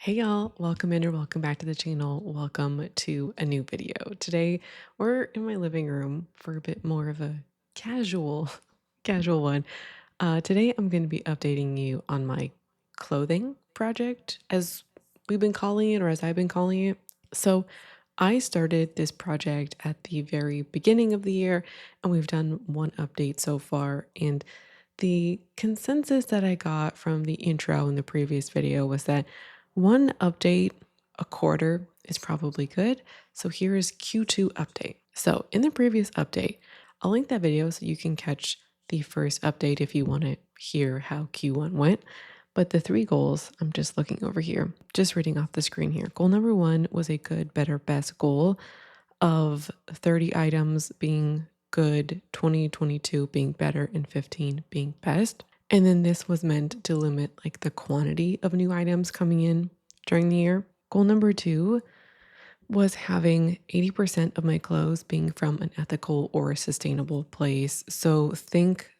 Hey y'all, welcome in or welcome back to the channel. Welcome to a new video. Today we're in my living room for a bit more of a casual casual one. Today I'm going to be updating you on my clothing project as we've been calling it or as I've been calling it. So I started this project at the very beginning of the year and we've done one update so far, and the consensus that I got from the intro in the previous video was that one update a quarter is probably good. So here is Q2 update. So in the previous update, I'll link that video so you can catch the first update if you want to hear how Q1 went. But the three goals, I'm just looking over here, just reading off the screen here. Goal number one was a good, better, best goal of 30 items being good, 2022 being better, and 15 being best. And then this was meant to limit like the quantity of new items coming in during the year. Goal number two was having 80% of my clothes being from an ethical or sustainable place. So think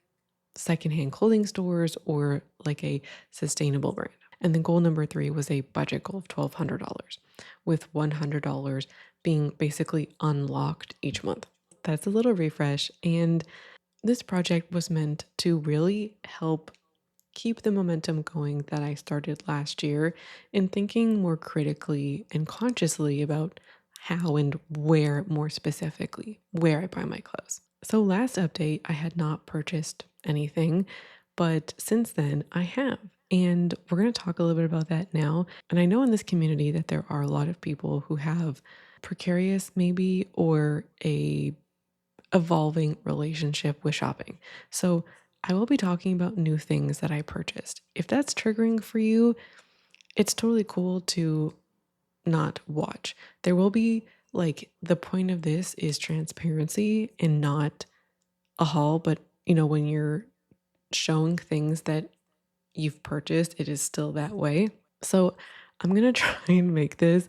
secondhand clothing stores or like a sustainable brand. And then goal number three was a budget goal of $1,200, with $100 being basically unlocked each month. That's a little refresh. And this project was meant to really help keep the momentum going that I started last year in thinking more critically and consciously about how and where, more specifically, where I buy my clothes. So, last update, I had not purchased anything, but since then I have. And we're going to talk a little bit about that now. And I know in this community that there are a lot of people who have precarious, maybe, or a evolving relationship with shopping. So I will be talking about new things that I purchased. If that's triggering for you, it's totally cool to not watch. There will be like the point of this is transparency and not a haul, but when you're showing things that you've purchased, it is still that way. So I'm gonna try and make this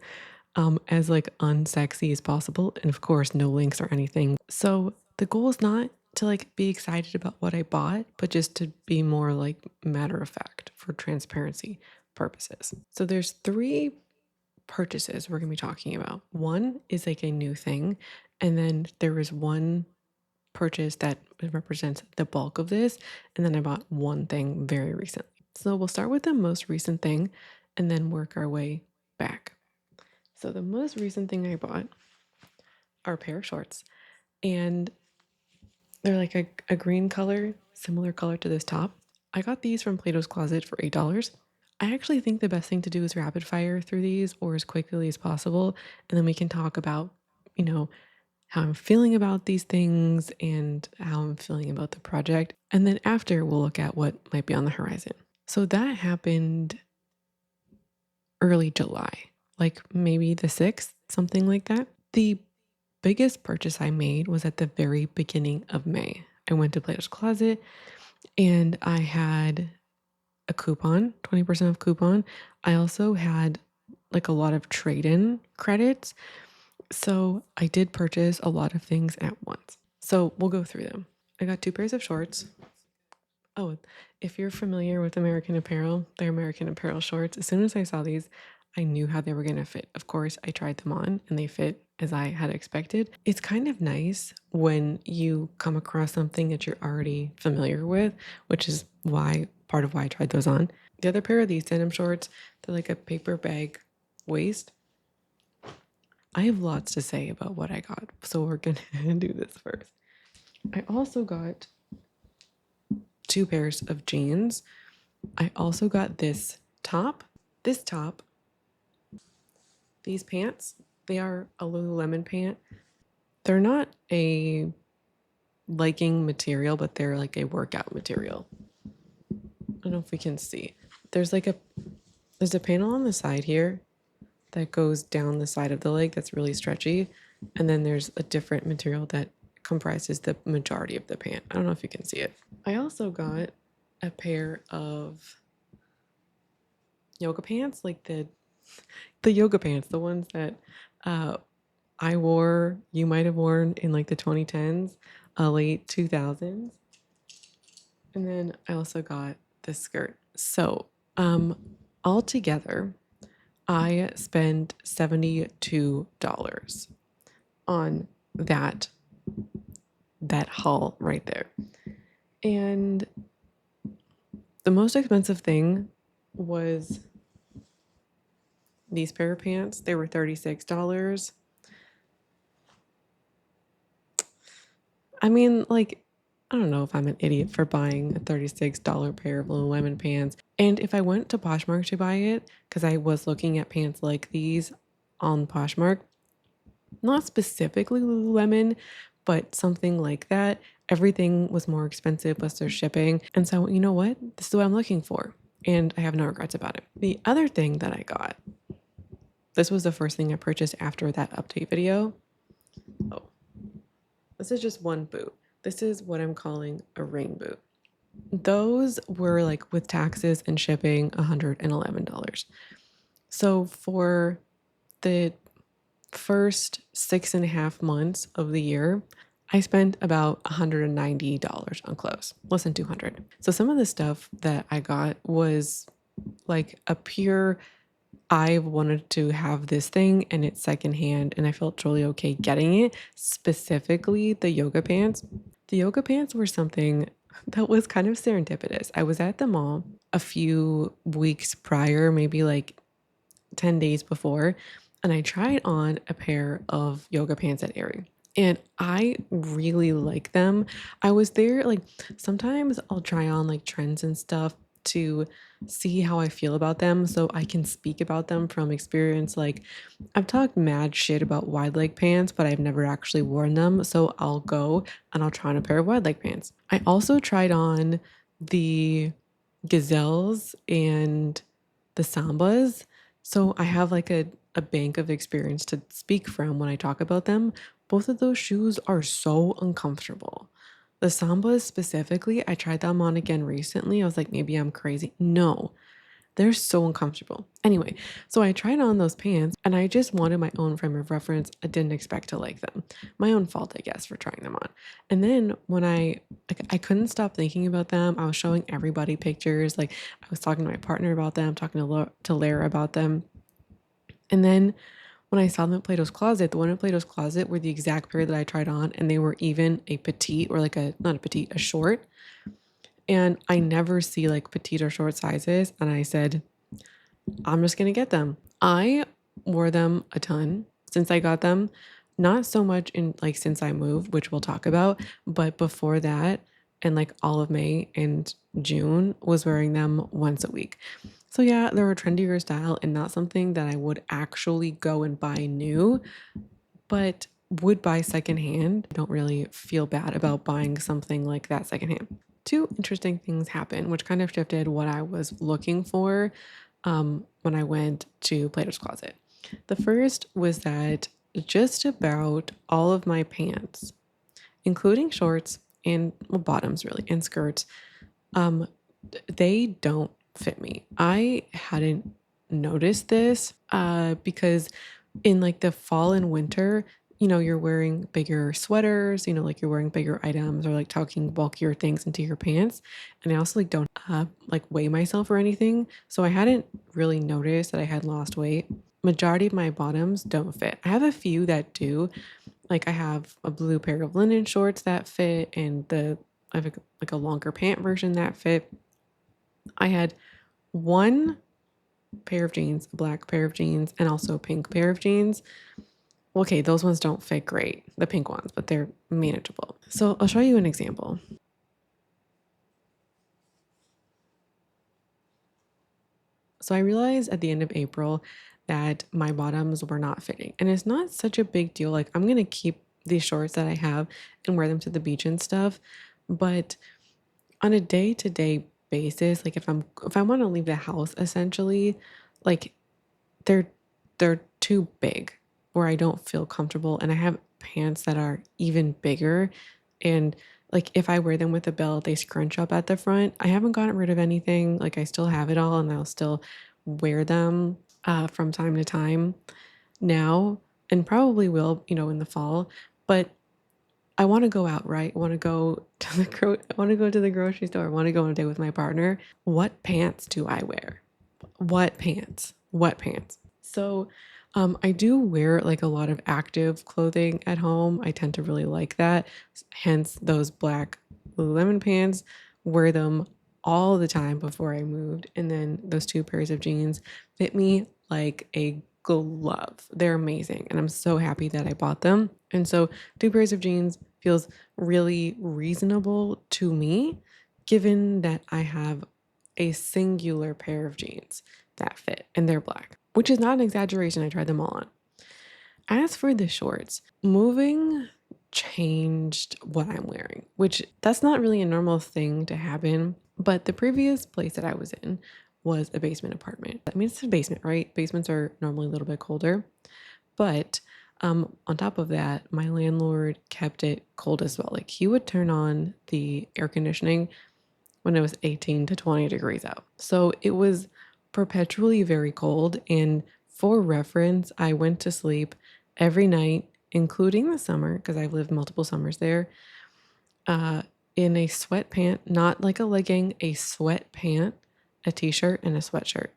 as like unsexy as possible. And of course, no links or anything. So the goal is not to like be excited about what I bought, but just to be more like matter of fact for transparency purposes. So there's three purchases we're gonna be talking about. One is like a new thing, and then there is one purchase that represents the bulk of this, and then I bought one thing very recently. So we'll start with the most recent thing and then work our way back. So the most recent thing I bought are a pair of shorts, and they're like a green color, similar color to this top. I got these from Plato's Closet for $8. I actually think the best thing to do is rapid fire through these or as quickly as possible, and then we can talk about, you know, how I'm feeling about these things and how I'm feeling about the project. And then after, we'll look at what might be on the horizon. So that happened early July, like maybe the 6th, something like that. The biggest purchase I made was at the very beginning of May. I went to Plato's Closet and I had a coupon, 20% off coupon. I also had like a lot of trade-in credits. So I did purchase a lot of things at once. So we'll go through them. I got two pairs of shorts. Oh, if you're familiar with American Apparel, they're American Apparel shorts. As soon as I saw these, I knew how they were going to fit. Of course, I tried them on and they fit as I had expected. It's kind of nice when you come across something that you're already familiar with, which is why part of why I tried those on. The other pair of these denim shorts, they're like a paper bag waist. I have lots to say about what I got, so we're going to do this first. I also got two pairs of jeans. I also got this top. This top, these pants, they are a Lululemon pant. They're not a legging material, but they're like a workout material. I don't know if we can see. There's like there's a panel on the side here that goes down the side of the leg that's really stretchy. And then there's a different material that comprises the majority of the pant. I don't know if you can see it. I also got a pair of yoga pants, like the yoga pants, the ones that I wore, you might have worn in like the 2010s, late 2000s. And then I also got this skirt. So, all together, I spent $72 on that haul right there. And the most expensive thing was these pair of pants. They were $36. I mean, like, I don't know if I'm an idiot for buying a $36 pair of Lululemon pants. And if I went to Poshmark to buy it, because I was looking at pants like these on Poshmark, not specifically Lululemon, but something like that, everything was more expensive plus their shipping. And so, you know what? This is what I'm looking for. And I have no regrets about it. The other thing that I got, this was the first thing I purchased after that update video. Oh, this is just one boot. This is what I'm calling a rain boot. Those were like with taxes and shipping $111. So for the first 6.5 months of the year, I spent about $190 on clothes, less than 200. So some of the stuff that I got was like a pure, I wanted to have this thing and it's secondhand and I felt totally okay getting it. Specifically the yoga pants. The yoga pants were something that was kind of serendipitous. I was at the mall a few weeks prior, maybe like 10 days before, and I tried on a pair of yoga pants at Aerie. And I really like them. I was there, like, sometimes I'll try on like trends and stuff to see how I feel about them so I can speak about them from experience. Like, I've talked mad shit about wide leg pants, but I've never actually worn them. So I'll go and I'll try on a pair of wide leg pants. I also tried on the gazelles and the sambas. So I have like a bank of experience to speak from when I talk about them. Both of those shoes are so uncomfortable. The sambas specifically, I tried them on again recently. I was like, maybe I'm crazy. No, they're so uncomfortable. Anyway, so I tried on those pants and I just wanted my own frame of reference. I didn't expect to like them. My own fault, I guess, for trying them on. And then when I couldn't stop thinking about them. I was showing everybody pictures. Like I was talking to my partner about them, talking to Lara about them. And then when I saw them at Plato's Closet, the one at Plato's Closet were the exact pair that I tried on, and they were even a petite or like a not a petite, a short. And I never see like petite or short sizes. And I said, I'm just gonna get them. I wore them a ton since I got them. Not so much in like since I moved, which we'll talk about, but before that, and like all of May and June was wearing them once a week. So yeah, they're a trendier style and not something that I would actually go and buy new, but would buy secondhand. I don't really feel bad about buying something like that secondhand. Two interesting things happened, which kind of shifted what I was looking for when I went to Plato's Closet. The first was that just about all of my pants, including shorts and well, bottoms really, and skirts, um, they don't fit me. I hadn't noticed this because in like the fall and winter, you're wearing bigger sweaters, like you're wearing bigger items or like tucking bulkier things into your pants. And I also like don't like weigh myself or anything. So I hadn't really noticed that I had lost weight. Majority of my bottoms don't fit. I have a few that do. Like I have a blue pair of linen shorts that fit and I have like a longer pant version that fit. I had one pair of jeans, a black pair of jeans, and also a pink pair of jeans. Okay, those ones don't fit great, the pink ones, but they're manageable. So I'll show you an example. So I realized at the end of April that my bottoms were not fitting. And it's not such a big deal. Like I'm going to keep these shorts that I have and wear them to the beach and stuff. But on a day-to-day basis, like if I want to leave the house essentially, like they're they're too big where I don't feel comfortable and I have pants that are even bigger and like if I wear them with a belt they scrunch up at the front. I haven't gotten rid of anything. Like I still have it all and I'll still wear them from time to time now and probably will, in the fall. But I want to go out, right? I want to go to I want to go to the grocery store. I want to go on a date with my partner. What pants do I wear? What pants? What pants? So, I do wear like a lot of active clothing at home. I tend to really like that. Hence those black Lululemon pants. Wear them all the time before I moved. And then those two pairs of jeans fit me like a glove. They're amazing. And I'm so happy that I bought them. And so two pairs of jeans feels really reasonable to me, given that I have a singular pair of jeans that fit and they're black, which is not an exaggeration. I tried them all on. As for the shorts, moving changed what I'm wearing, which that's not really a normal thing to happen. But the previous place that I was in was a basement apartment. I mean, it's a basement, right? Basements are normally a little bit colder. But on top of that, my landlord kept it cold as well. Like he would turn on the air conditioning when it was 18 to 20 degrees out. So it was perpetually very cold. And for reference, I went to sleep every night, including the summer, because I've lived multiple summers there, uh, in a sweat pant, not like a legging, a sweat pant, a t-shirt, and a sweatshirt,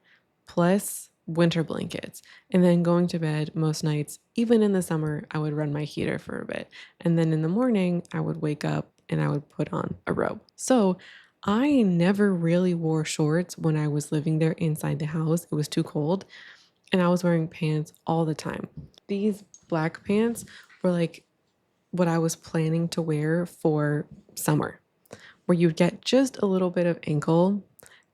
plus winter blankets. And then going to bed most nights, even in the summer, I would run my heater for a bit. And then in the morning, I would wake up and I would put on a robe. So I never really wore shorts when I was living there inside the house. It was too cold. And I was wearing pants all the time. These black pants were like what I was planning to wear for summer, where you'd get just a little bit of ankle.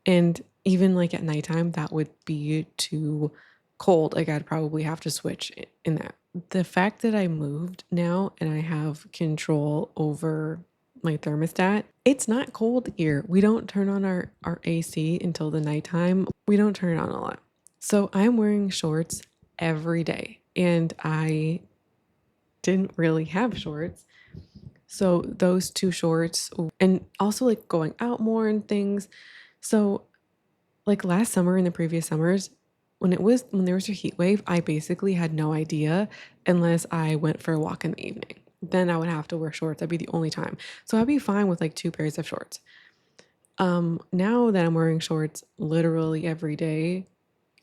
And even like at nighttime, that would be too cold. Like I'd probably have to switch in that. The fact that I moved now and I have control over my thermostat, it's not cold here. We don't turn on our AC until the nighttime. We don't turn it on a lot. So I'm wearing shorts every day. And I didn't really have shorts. So those two shorts and also like going out more and things. So like last summer and the previous summers, when there was a heat wave, I basically had no idea unless I went for a walk in the evening. Then I would have to wear shorts. That'd be the only time. So I'd be fine with like two pairs of shorts. Now that I'm wearing shorts literally every day,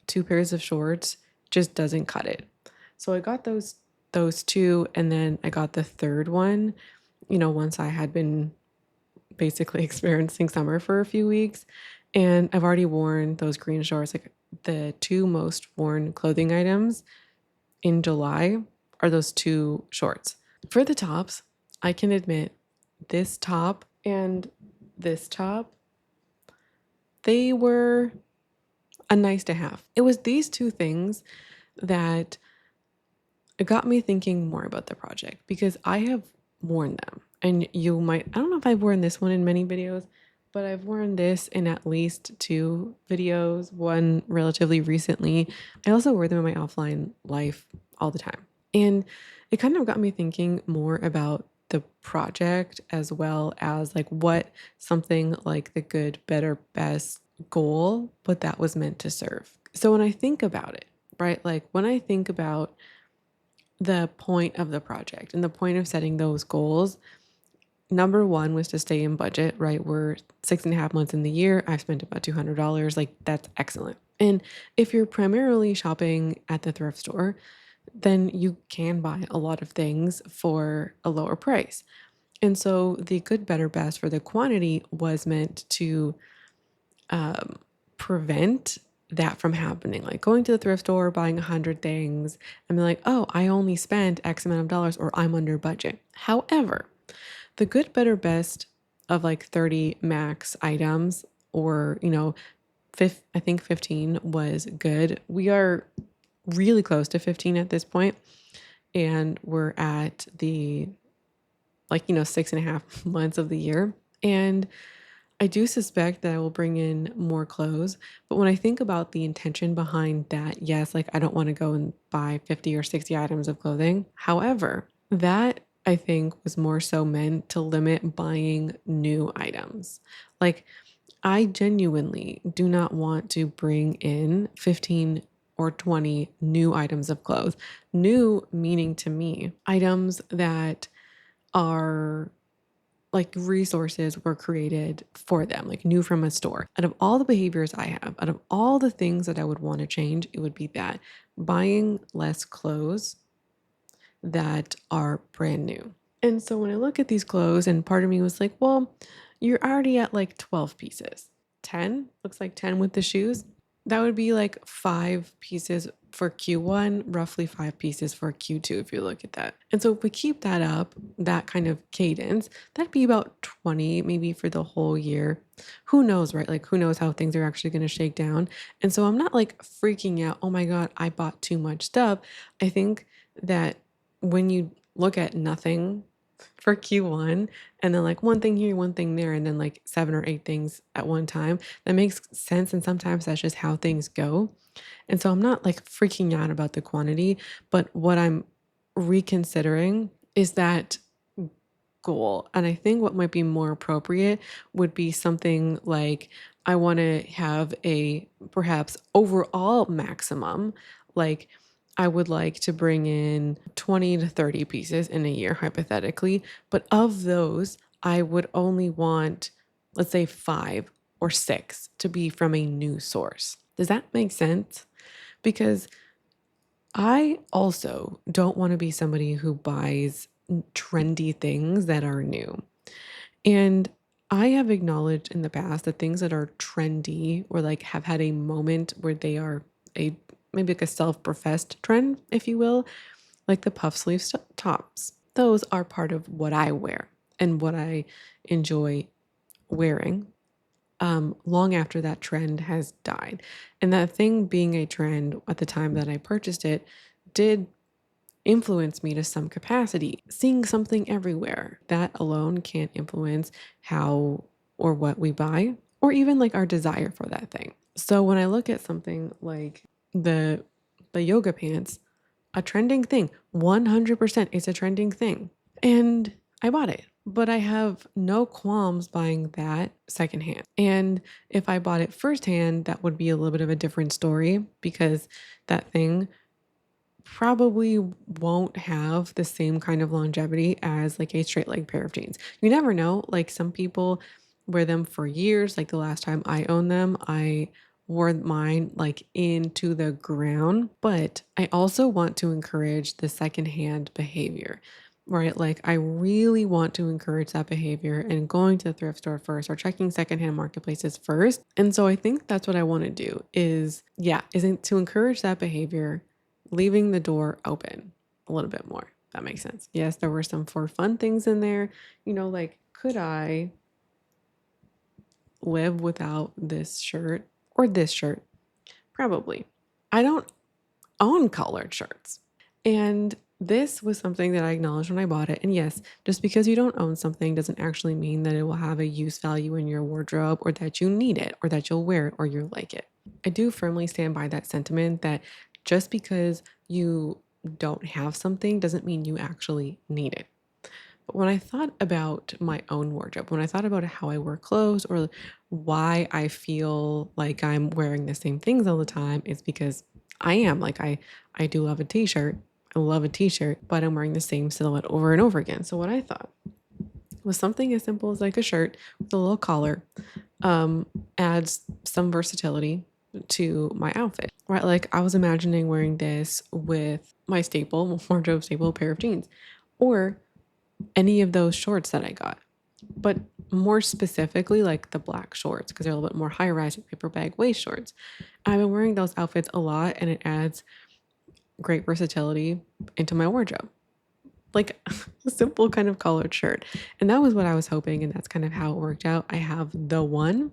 two pairs of shorts just doesn't cut it. So I got those two and then I got the third one, once I had been basically experiencing summer for a few weeks. And I've already worn those green shorts. Like the two most worn clothing items in July are those two shorts. For the tops, I can admit this top and this top, they were a nice to have. It was these two things that got me thinking more about the project because I have worn them. And I don't know if I've worn this one in many videos, but I've worn this in at least two videos, one relatively recently. I also wear them in my offline life all the time. And it kind of got me thinking more about the project as well as like what something like the good, better, best goal, what that was meant to serve. So when I think about it, right, like when I think about the point of the project and the point of setting those goals, number one was to stay in budget, right? We're 6.5 months in the year. I've spent about $200. Like, that's excellent. And if you're primarily shopping at the thrift store, then you can buy a lot of things for a lower price. And so the good, better, best for the quantity was meant to prevent that from happening. Like going to the thrift store, buying 100 things, and be like, oh, I only spent X amount of dollars or I'm under budget. However, the good, better, best of like 30 max items or, I think 15 was good. We are really close to 15 at this point, and we're at the 6.5 months of the year. And I do suspect that I will bring in more clothes, but when I think about the intention behind that, yes, like I don't want to go and buy 50 or 60 items of clothing. However, that I think was more so meant to limit buying new items. Like I genuinely do not want to bring in 15 or 20 new items of clothes. New meaning to me, items that are like resources were created for them, like new from a store. Out of all the behaviors I have, out of all the things that I would want to change, it would be that buying less clothes that are brand new. And so when I look at these clothes, and part of me was like, well, you're already at like 12 pieces. 10 looks like 10 with the shoes. That would be like 5 pieces for Q1, roughly 5 pieces for Q2, if you look at that. And so if we keep that up, that kind of cadence, that'd be about 20 maybe for the whole year. Who knows, right? Like, who knows how things are actually going to shake down. And so I'm not like freaking out, oh my God, I bought too much stuff. I think that when you look at nothing for Q1 and then like one thing here, one thing there, and then like 7 or 8 things at one time, that makes sense. And sometimes that's just how things go. And so I'm not like freaking out about the quantity, but what I'm reconsidering is that goal. And I think what might be more appropriate would be something like I want to have a perhaps overall maximum. Like I would like to bring in 20 to 30 pieces in a year, hypothetically. But of those, I would only want, let's say, 5 or 6 to be from a new source. Does that make sense? Because I also don't want to be somebody who buys trendy things that are new. And I have acknowledged in the past that things that are trendy or like have had a moment where they are a maybe like a self-professed trend, if you will, like the puff sleeve tops. Those are part of what I wear and what I enjoy wearing long after that trend has died. And that thing being a trend at the time that I purchased it did influence me to some capacity. Seeing something everywhere, that alone can't influence how or what we buy, or even like our desire for that thing. So when I look at something like the the yoga pants, a trending thing, 100% it's a trending thing. And I bought it, but I have no qualms buying that secondhand. And if I bought it firsthand, that would be a little bit of a different story because that thing probably won't have the same kind of longevity as like a straight leg pair of jeans. You never know. Like some people wear them for years. Like the last time I owned them, I wore mine like into the ground. But I also want to encourage the secondhand behavior, right? Like I really want to encourage that behavior and going to the thrift store first or checking secondhand marketplaces first. And so I think that's what I want to do is, yeah, isn't to encourage that behavior, leaving the door open a little bit more. That makes sense. Yes, there were some for fun things in there. Like, could I live without this shirt or this shirt? Probably. I don't own collared shirts. And this was something that I acknowledged when I bought it. And yes, just because you don't own something doesn't actually mean that it will have a use value in your wardrobe or that you need it or that you'll wear it or you like it. I do firmly stand by that sentiment that just because you don't have something doesn't mean you actually need it. But when I thought about my own wardrobe, when I thought about how I wear clothes or why I feel like I'm wearing the same things all the time, it's because I am like I do love a t-shirt. I love a t-shirt, but I'm wearing the same silhouette over and over again. So what I thought was something as simple as like a shirt with a little collar adds some versatility to my outfit, right? Like I was imagining wearing this with my staple, wardrobe staple pair of jeans, or any of those shorts that I got. But more specifically, like the black shorts, because they're a little bit more high rise paper bag waist shorts. I've been wearing those outfits a lot and it adds great versatility into my wardrobe. Like a simple kind of collared shirt. And that was what I was hoping. And that's kind of how it worked out. I have the one.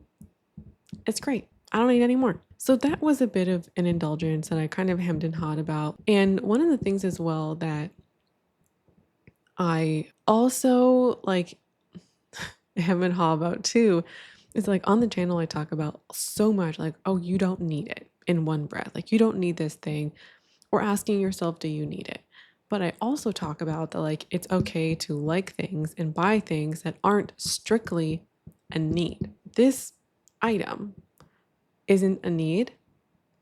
It's great. I don't need any more. So that was a bit of an indulgence that I kind of hemmed and hawed about. And one of the things as well that I also like hem and haw about too is like on the channel I talk about so much like, oh, you don't need it in one breath. Like you don't need this thing, or asking yourself, do you need it? But I also talk about that like it's okay to like things and buy things that aren't strictly a need. This item isn't a need,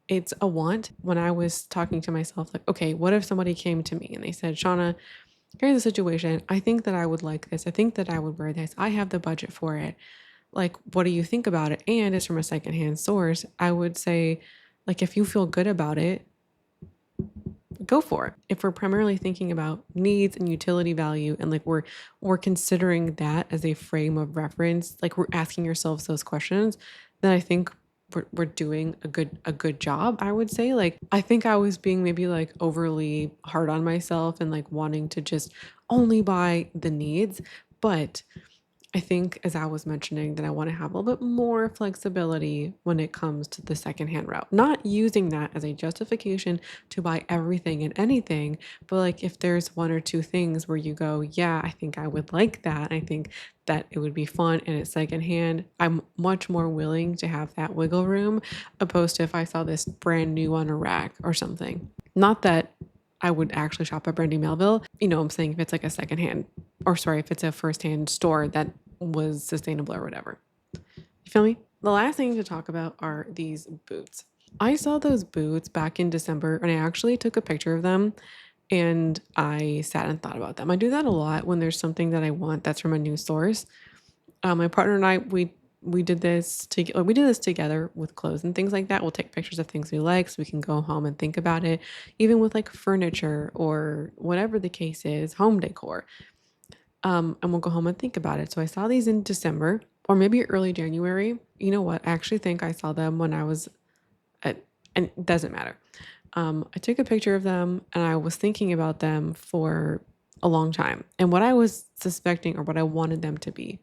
it's a want. When I was talking to myself, like, okay, what if somebody came to me and they said, Shauna, here's the situation. I think that I would like this. I think that I would wear this. I have the budget for it. Like, what do you think about it? And it's from a secondhand source. I would say, like, if you feel good about it, go for it. If we're primarily thinking about needs and utility value and like we're considering that as a frame of reference, like we're asking ourselves those questions, then I think we're doing a good job, I would say. Like I think I was being maybe like overly hard on myself and like wanting to just only buy the needs, but I think, as I was mentioning, that I want to have a little bit more flexibility when it comes to the secondhand route. Not using that as a justification to buy everything and anything, but like if there's one or two things where you go, yeah, I think I would like that. I think that it would be fun and it's secondhand. I'm much more willing to have that wiggle room opposed to if I saw this brand new on a rack or something. Not that I would actually shop at Brandy Melville. I'm saying if it's like a secondhand, or sorry, if it's a firsthand store that was sustainable or whatever. You feel me? The last thing to talk about are these boots. I saw those boots back in December and I actually took a picture of them and I sat and thought about them. I do that a lot when there's something that I want that's from a new source. My partner and I, we did this together with clothes and things like that. We'll take pictures of things we like so we can go home and think about it, even with like furniture or whatever the case is, home decor. And we'll go home and think about it. So I saw these in December or maybe early January. You know what? I actually think I saw them when I was at, and it doesn't matter. I took a picture of them and I was thinking about them for a long time. And what I was suspecting or what I wanted them to be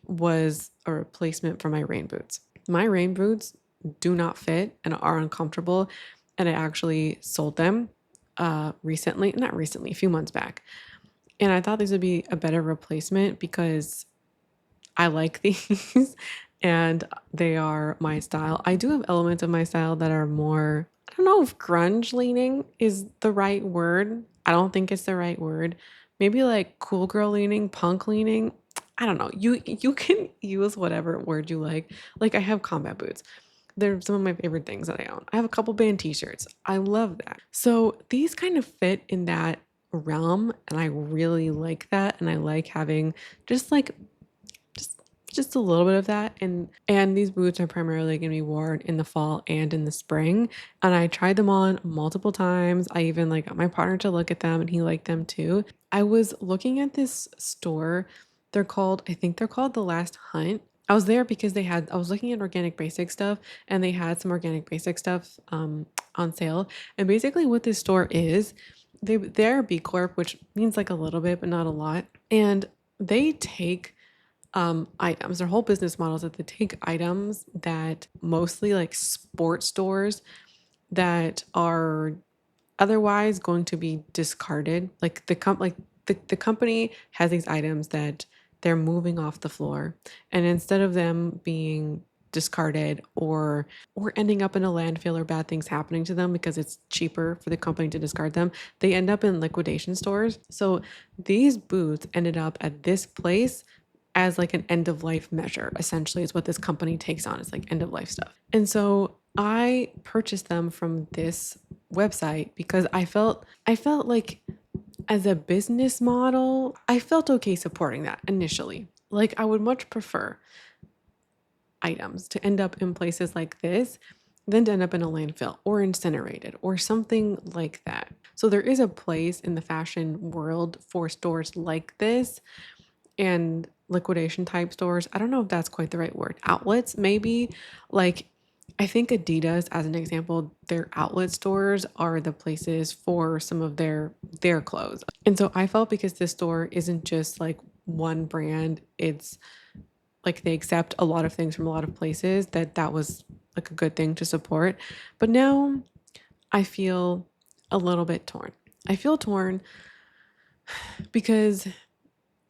was a replacement for my rain boots. My rain boots do not fit and are uncomfortable. And I actually sold them recently, not recently, a few months back. And I thought these would be a better replacement because I like these and they are my style. I do have elements of my style that are more, I don't know if grunge leaning is the right word. I don't think it's the right word. Maybe like cool girl leaning, punk leaning. I don't know. You can use whatever word you like. Like I have combat boots. They're some of my favorite things that I own. I have a couple band t-shirts. I love that. So these kind of fit in that realm and I really like that and I like having just like just just a little bit of that and these boots are primarily going to be worn in the fall and in the spring and I tried them on multiple times. I even like got my partner to look at them and he liked them too. I was looking at this store. I think they're called The Last Hunt. I was there because I was looking at organic basic stuff and they had some organic basic stuff on sale. And basically what this store is, they're B Corp, which means like a little bit, but not a lot. And they take items. Their whole business model is that they take items that mostly like sports stores that are otherwise going to be discarded. Like the company has these items that they're moving off the floor, and instead of them being discarded or ending up in a landfill or bad things happening to them because it's cheaper for the company to discard them, they end up in liquidation stores. So these boots ended up at this place as like an end of life measure, essentially, is what this company takes on. It's like end of life stuff. And so I purchased them from this website because I felt like as a business model, I felt okay supporting that initially. Like I would much prefer items to end up in places like this than to end up in a landfill or incinerated or something like that. So there is a place in the fashion world for stores like this and liquidation type stores. I don't know if that's quite the right word. Outlets, maybe. Like, I think Adidas, as an example, their outlet stores are the places for some of their clothes. And so I felt because this store isn't just like one brand, it's like they accept a lot of things from a lot of places, that was like a good thing to support. But now I feel a little bit torn. I feel torn because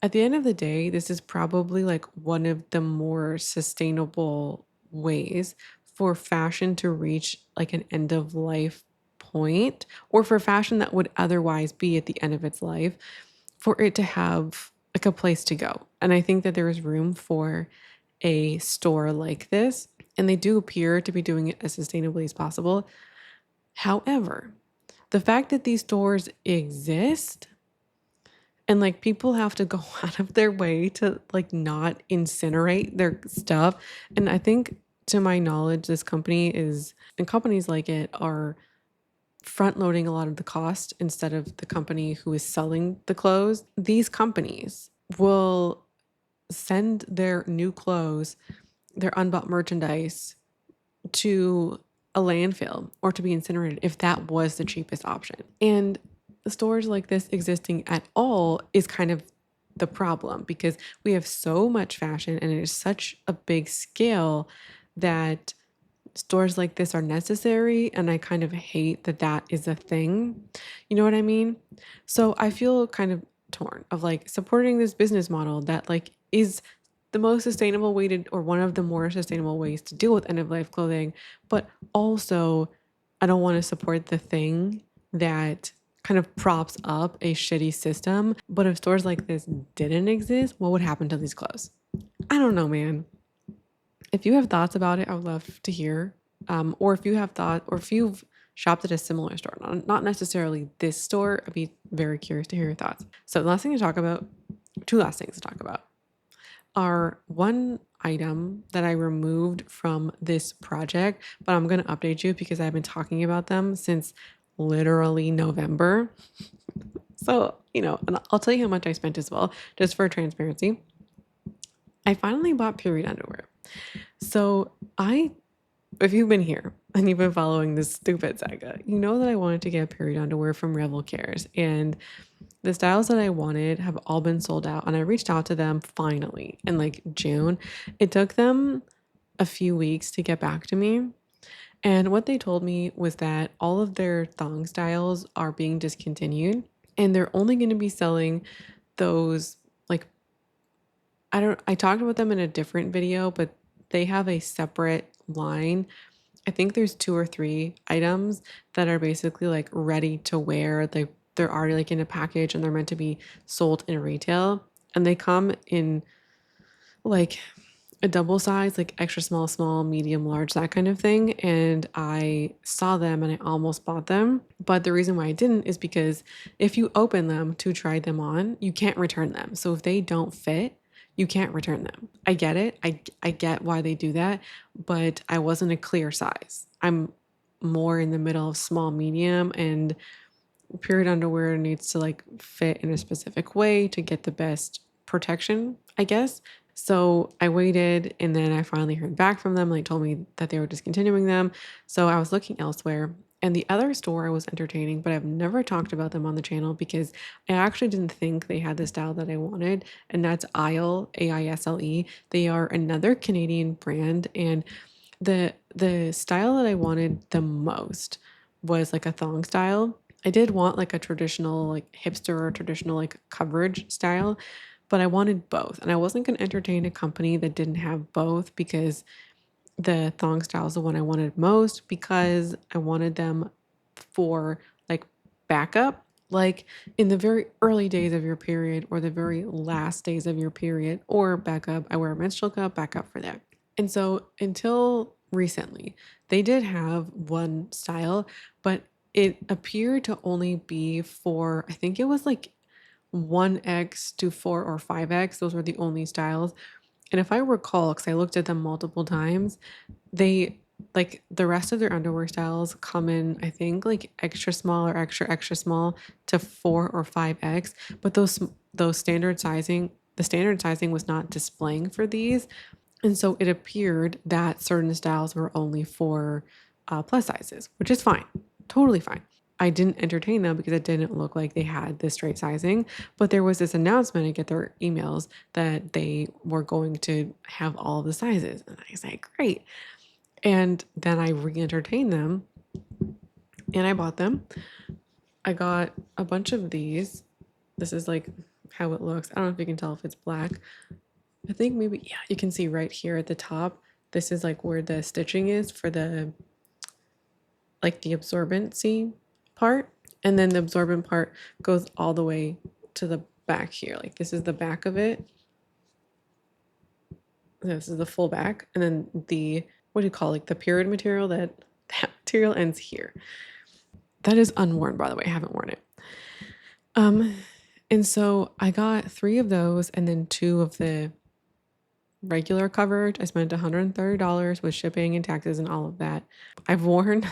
at the end of the day, this is probably like one of the more sustainable ways for fashion to reach like an end of life point, or for fashion that would otherwise be at the end of its life, for it to have like a place to go. And I think that there is room for a store like this, and they do appear to be doing it as sustainably as possible. However, the fact that these stores exist And like people have to go out of their way to like not incinerate their stuff. And I think to my knowledge, this company is, and companies like it are front loading a lot of the cost instead of the company who is selling the clothes. These companies will send their new clothes, their unbought merchandise to a landfill or to be incinerated if that was the cheapest option. And stores like this existing at all is kind of the problem because we have so much fashion and it is such a big scale that stores like this are necessary, and I kind of hate that that is a thing. You know what I mean? So I feel kind of torn of like supporting this business model that like is the most sustainable way to, or one of the more sustainable ways to deal with end of life clothing, but also I don't want to support the thing that kind of props up a shitty system. But if stores like this didn't exist, what would happen to these clothes? I don't know, man. If you have thoughts about it, I would love to hear. Or if you have thought, or if you've shopped at a similar store, not necessarily this store, I'd be very curious to hear your thoughts. So, the last thing to talk about, two last things to talk about, are one item that I removed from this project, but I'm going to update you because I've been talking about them since literally November. So, and I'll tell you how much I spent as well, just for transparency. I finally bought period underwear. So if you've been here and you've been following this stupid saga, you know that I wanted to get period underwear from Revel Cares. And the styles that I wanted have all been sold out. And I reached out to them finally in like June. It took them a few weeks to get back to me. And what they told me was that all of their thong styles are being discontinued and they're only going to be selling those like I talked with them in a different video, but they have a separate line. I think there's two or three items that are basically like ready to wear. They're already like in a package and they're meant to be sold in retail. And they come in like a double size, like extra small, small, medium, large, that kind of thing. And I saw them and I almost bought them. But the reason why I didn't is because if you open them to try them on, you can't return them. So if they don't fit, you can't return them. I get it. I get why they do that, but I wasn't a clear size. I'm more in the middle of small, medium, and period underwear needs to like fit in a specific way to get the best protection, I guess. So I waited and then I finally heard back from them. They told me that they were discontinuing them. So I was looking elsewhere. And the other store I was entertaining, but I've never talked about them on the channel because I actually didn't think they had the style that I wanted. And that's Aisle, Aisle. They are another Canadian brand. And the style that I wanted the most was like a thong style. I did want like a traditional, like hipster or traditional like coverage style, but I wanted both. And I wasn't going to entertain a company that didn't have both because the thong style is the one I wanted most because I wanted them for like backup. Like in the very early days of your period or the very last days of your period or backup, I wear a menstrual cup, backup for that. And so until recently, they did have one style, but it appeared to only be for, I think it was like 1X to 4 or 5X. Those were the only styles. And if I recall, because I looked at them multiple times, they like the rest of their underwear styles come in, I think, like extra small or extra extra small to 4 or 5X. But those standard sizing, the standard sizing was not displaying for these. And so it appeared that certain styles were only for plus sizes, which is fine, totally fine. I didn't entertain them because it didn't look like they had the straight sizing. But there was this announcement, I get their emails that they were going to have all of the sizes. And I say, great. And then I re entertained them and I bought them. I got a bunch of these. This is like how it looks. I don't know if you can tell if it's black. I think maybe, yeah, you can see right here at the top. This is like where the stitching is for the, like the absorbency part. And then the absorbent part goes all the way to the back here. Like this is the back of it. This is the full back. And then the, what do you call it? Like the period material, that material ends here. That is unworn, by the way. I haven't worn it. Um, And so I got 3 of those and then 2 of the regular coverage. I spent $130 with shipping and taxes and all of that. I've worn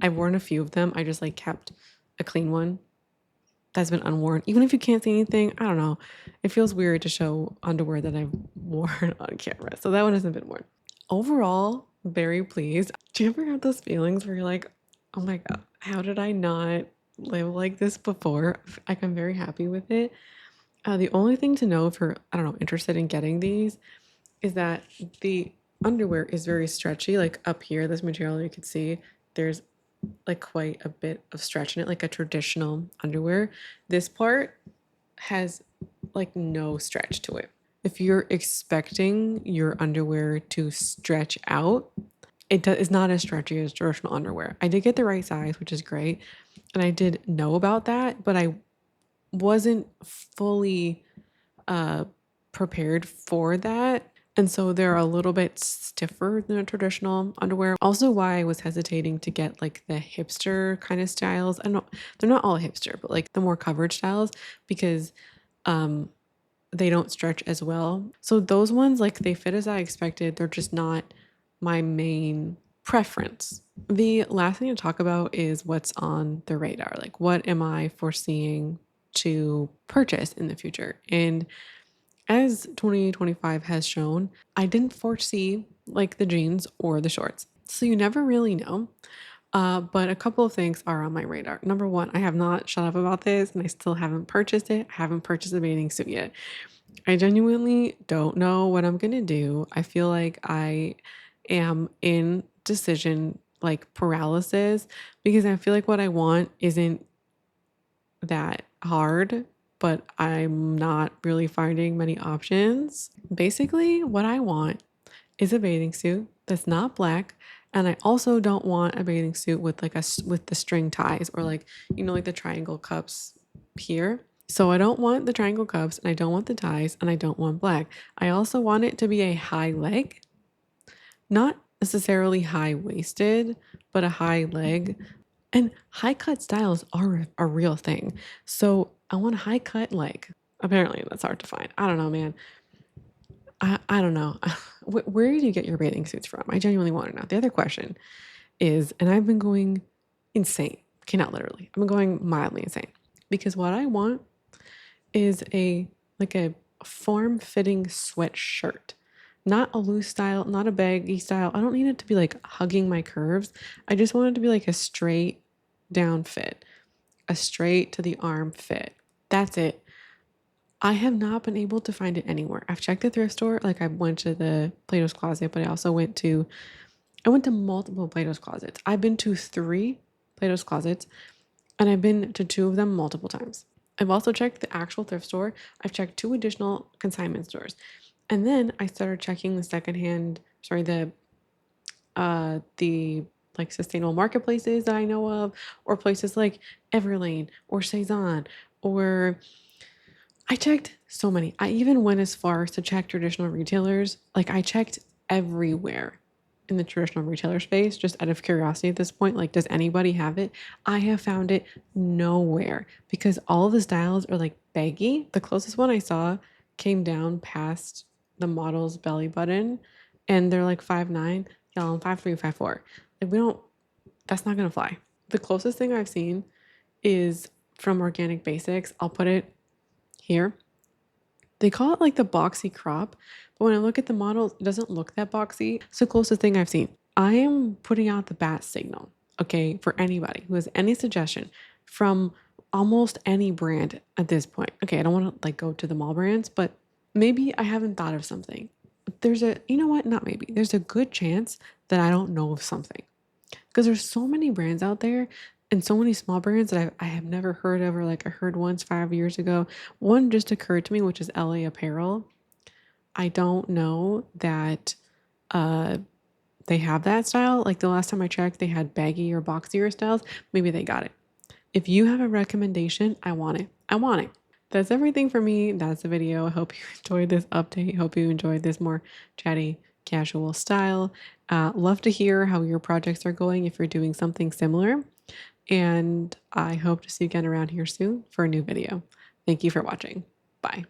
I've worn a few of them. I just like kept a clean one that's been unworn. Even if you can't see anything, I don't know. It feels weird to show underwear that I've worn on camera. So that one hasn't been worn. Overall, very pleased. Do you ever have those feelings where you're like, oh my God, how did I not live like this before? Like, I'm very happy with it. The only thing to know if you're, I don't know, interested in getting these is that the underwear is very stretchy. Like up here, this material you can see, there's like quite a bit of stretch in it, like a traditional underwear. This part has like no stretch to it. If you're expecting your underwear to stretch out, it's not as stretchy as traditional underwear. I did get the right size, which is great. And I did know about that, but I wasn't fully uh, prepared for that. And so they're a little bit stiffer than a traditional underwear. Also, why I was hesitating to get like the hipster kind of styles. I know they're not all hipster, but like the more coverage styles because um, they don't stretch as well. So those ones, like they fit as I expected. They're just not my main preference. The last thing to talk about is what's on the radar. Like, what am I foreseeing to purchase in the future? And as 2025 has shown, I didn't foresee like the jeans or the shorts. So you never really know. But a couple of things are on my radar. Number one, I have not shut up about this and I still haven't purchased it. I haven't purchased a bathing suit yet. I genuinely don't know what I'm going to do. I feel like I am in decision like paralysis because I feel like what I want isn't that hard, but I'm not really finding many options. Basically, what I want is a bathing suit that's not black, and I also don't want a bathing suit with like with the string ties or like like the triangle cups here. So I don't want the triangle cups and I don't want the ties and I don't want black. I also want it to be a high leg, not necessarily high waisted, but a high leg. And high cut styles are a real thing. So I want a high cut leg. Apparently, that's hard to find. I don't know, man. I don't know. Where do you get your bathing suits from? I genuinely want to know. The other question is, and I've been going insane. Okay, not literally. I've been going mildly insane because what I want is a form fitting sweatshirt. Not a loose style, not a baggy style. I don't need it to be like hugging my curves. I just want it to be like a straight down fit, a straight to the arm fit. That's it. I have not been able to find it anywhere. I've checked the thrift store, like I went to the Plato's Closet, but I also went to multiple Plato's Closets. I've been to 3 Plato's Closets and I've been to 2 of them multiple times. I've also checked the actual thrift store. I've checked 2 additional consignment stores. And then I started checking the secondhand, sorry, the like sustainable marketplaces that I know of, or places like Everlane or Cezanne, or I checked so many. I even went as far as to check traditional retailers. Like I checked everywhere in the traditional retailer space just out of curiosity at this point. Like, does anybody have it? I have found it nowhere because all of the styles are like baggy. The closest one I saw came down past the model's belly button and they're like 5'9". Y'all, I'm 5'3", 5'4". Like we don't, that's not gonna fly. The closest thing I've seen is from Organic Basics. I'll put it here. They call it like the boxy crop, but when I look at the model, it doesn't look that boxy. It's the closest thing I've seen. I am putting out the bat signal, okay, for anybody who has any suggestion from almost any brand at this point. Okay, I don't want to like go to the mall brands, but maybe I haven't thought of something. There's a, you know what, not maybe. There's a good chance that I don't know of something because there's so many brands out there and so many small brands that I have never heard of or like I heard once 5 years ago. One just occurred to me, which is LA Apparel. I don't know that uh, they have that style. Like the last time I checked, they had baggy or boxier styles. Maybe they got it. If you have a recommendation, I want it. I want it. That's everything for me. That's the video. I hope you enjoyed this update. Hope you enjoyed this more chatty, casual style. Love to hear how your projects are going if you're doing something similar. And I hope to see you again around here soon for a new video. Thank you for watching. Bye.